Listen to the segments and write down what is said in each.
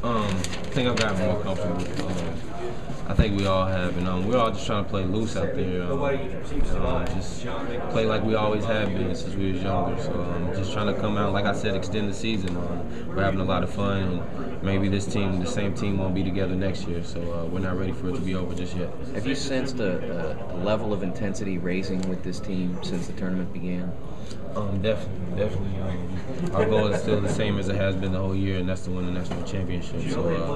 I think I've gotten more comfortable. I think we all have, and we're all just trying to play loose out there. Just play like we always have been since we was younger. So just trying to come out, like I said, extend the season. We're having a lot of fun, and maybe this team, the same team, won't be together next year. So we're not ready for it to be over just yet. Have you sensed a level of intensity raising with this team since the tournament began? Definitely. Our goal is still the same as it has been the whole year, and that's to win the national championship. So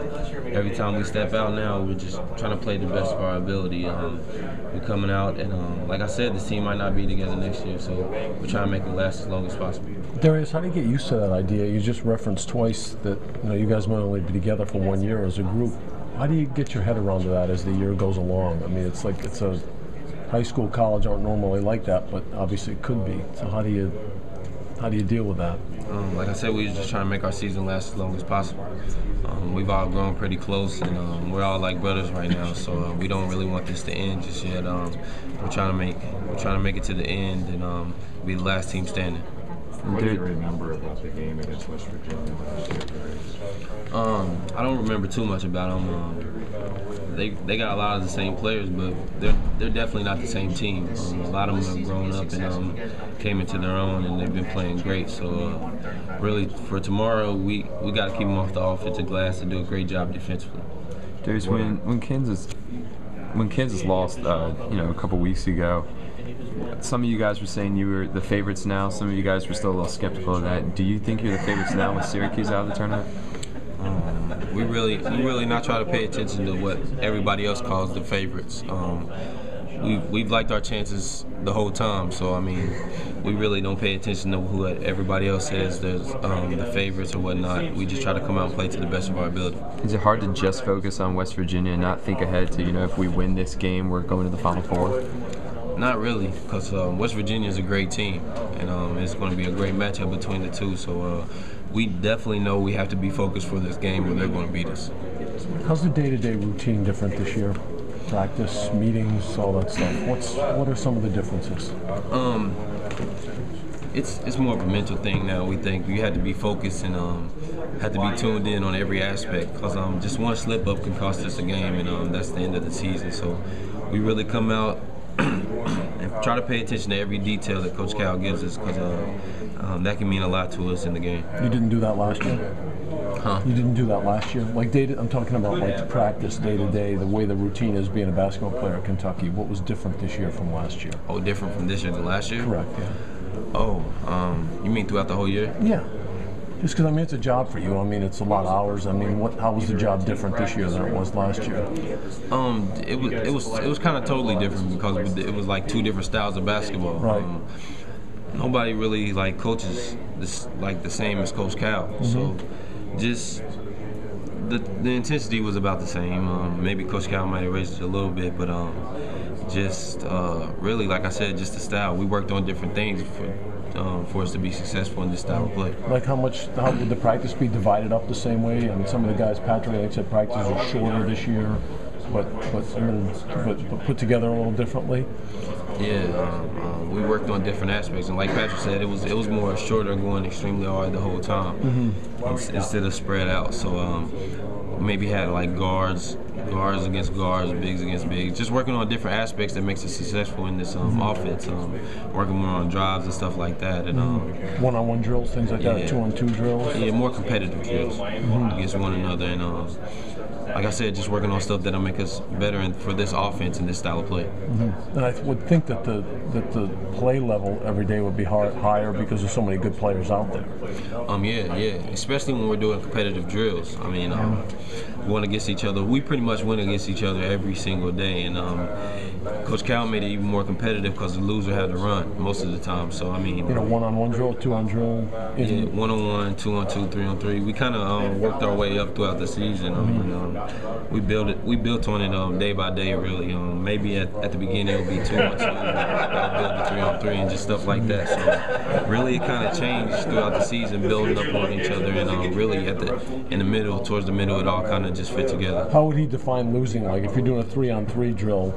every time we step out now, we're just trying to play the best of our ability. We're coming out, and like I said, this team might not be together next year, so we're trying to make it last as long as possible. Darius, how do you get used to that idea? You just referenced twice that you guys might only be together for 1 year as a group. How do you get your head around that as the year goes along? I mean, it's like it's a high school, college aren't normally like that, but obviously it could be. So how do you deal with that? Like I said, we're just trying to make our season last as long as possible. We've all grown pretty close, and we're all like brothers right now. So we don't really want this to end just yet. We're trying to make it to the end and be the last team standing. What do you remember about the game against West Virginia last year? I don't remember too much about them. They got a lot of the same players, but they're definitely not the same team. A lot of them have grown up and came into their own, and they've been playing great. So really, for tomorrow, we got to keep them off the offensive glass and do a great job defensively. Darius, when Kansas lost, a couple weeks ago, some of you guys were saying you were the favorites now. Some of you guys were still a little skeptical of that. Do you think you're the favorites now with Syracuse out of the tournament? We really not try to pay attention to what everybody else calls the favorites. We've liked our chances the whole time, so I mean, we really don't pay attention to what everybody else says there's the favorites or whatnot. We just try to come out and play to the best of our ability. Is it hard to just focus on West Virginia and not think ahead to, if we win this game, we're going to the Final Four? Not really, because West Virginia is a great team, and it's going to be a great matchup between the two. So we definitely know we have to be focused for this game, or they're going to beat us. How's the day-to-day routine different this year? Practice, meetings, all that stuff. What are some of the differences? It's more of a mental thing now. We think you have to be focused and have to be tuned in on every aspect, because just one slip up can cost us a game, and that's the end of the season. So we really come out and try to pay attention to every detail that Coach Cal gives us, because that can mean a lot to us in the game. You didn't do that last year? Huh? You didn't do that last year? Like I'm talking about like practice day to day, the way the routine is being a basketball player at Kentucky. What was different this year from last year? Oh, different from this year than last year? Correct, yeah. Oh, you mean throughout the whole year? Yeah. Just because, it's a job for you. It's a lot of hours. How was the job different this year than it was last year? It was kind of totally different, because it was like two different styles of basketball. Right. Nobody really coaches this the same as Coach Cal. Mm-hmm. So just the intensity was about the same. Maybe Coach Cal might have raised it a little bit, but really, like I said, just the style. We worked on different things for us to be successful in this style of play. Like how would the practice be divided up the same way? Some of the guys, Patrick, I think said practices were shorter this year, but put together a little differently. Yeah, we worked on different aspects, and like Patrick said, it was more shorter and going extremely hard the whole time, mm-hmm. instead of spread out. So maybe had guards against guards, bigs against bigs, just working on different aspects that makes us successful in this offense. Working more on drives and stuff like that, and one-on-one drills, things like that, two-on-two drills. Yeah, more competitive drills against one another, and like I said, just working on stuff that'll make us better for this offense and this style of play. Mm-hmm. And I would think that the play level every day would be higher because there's so many good players out there. Yeah, especially when we're doing competitive drills. We win against each other. We pretty much win against each other every single day, and Coach Cal made it even more competitive because the loser had to run most of the time. So one-on-one drill, two-on drill. Yeah, one-on-one, two-on-two, three-on-three. We kind of worked our way up throughout the season. We built on it day by day, really. Maybe at the beginning it would be 2-on-2, build the 3-on-3 and just stuff like that. So really, it kind of changed throughout the season, building up on each other, and really towards the middle, it all kind of just fit together. How would he define losing? Like if you're doing a 3-on-3 drill,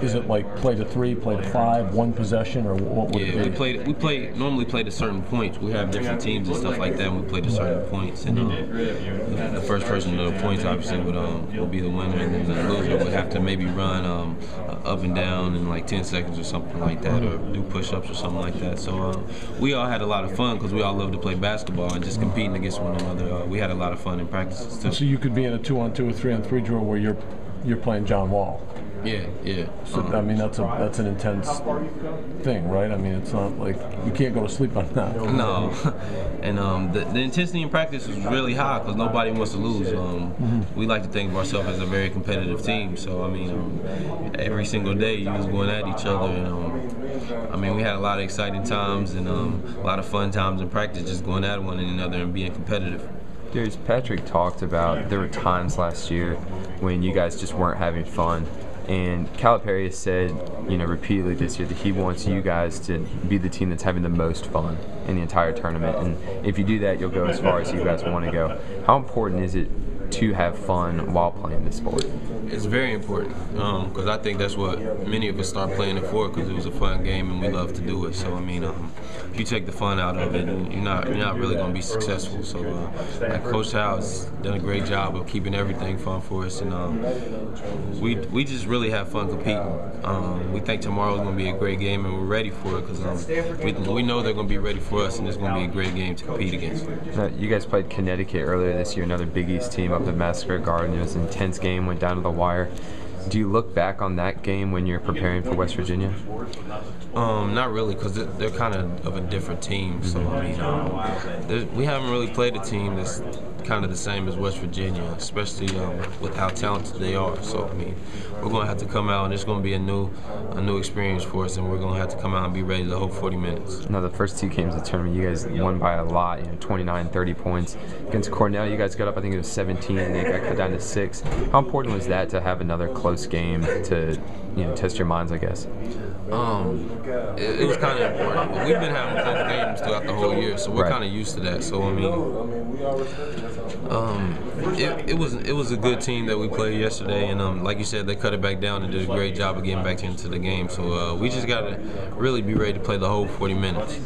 is it like play to 3, play to 5, one possession, or what would it be? We normally play to certain points. We have different teams and stuff like that, and we play to certain points. And the first person to the points obviously would be the winner, and then the loser would have to maybe run up and down in like 10 seconds or something like that, or do push-ups or something like that. So we all had a lot of fun because we all love to play basketball and just competing against one another. We had a lot of fun in practices too. So you could be in a 2-on-2 or 3-on-3 drill where you're playing John Wall. Yeah. So I mean that's an intense thing, right? I mean it's not like you can't go to sleep on that. No, and the intensity in practice was really high because nobody wants to lose. We like to think of ourselves as a very competitive team. So I mean, every single day you was going at each other. And, I mean, we had a lot of exciting times and a lot of fun times in practice, just going at one another and being competitive. Darius, Patrick talked about there were times last year when you guys just weren't having fun. And Calipari has said, repeatedly this year that he wants you guys to be the team that's having the most fun in the entire tournament. And if you do that, you'll go as far as you guys want to go. How important is it to have fun while playing this sport? It's very important because I think that's what many of us start playing it for, because it was a fun game and we love to do it. So I mean, if you take the fun out of it, you're not really going to be successful. So like Coach Howe has done a great job of keeping everything fun for us, and we just really have fun competing. We think tomorrow is going to be a great game, and we're ready for it because we know they're going to be ready for us, and it's going to be a great game to compete against. Now, you guys played Connecticut earlier this year, another Big East team up at Madison Square Garden. It was an intense game, went down to the wire. Do you look back on that game when you're preparing for West Virginia? Not really, because they're kind of a different team. So I mean, we haven't really played a team that's kind of the same as West Virginia, especially with how talented they are. So I mean, we're going to have to come out, and it's going to be a new experience for us, and we're going to have to come out and be ready the whole 40 minutes. Now, the first two games of the tournament, you guys won by a lot, 29, 30 points. Against Cornell, you guys got up, I think it was 17, and they got cut down to 6. How important was that to have another close game to test your minds, I guess? It was kind of important. We've been having close games throughout the whole year, so we're kind of used to that. So I mean, it was a good team that we played yesterday, and like you said, they cut it back down and did a great job of getting back into the game. So we just got to really be ready to play the whole 40 minutes.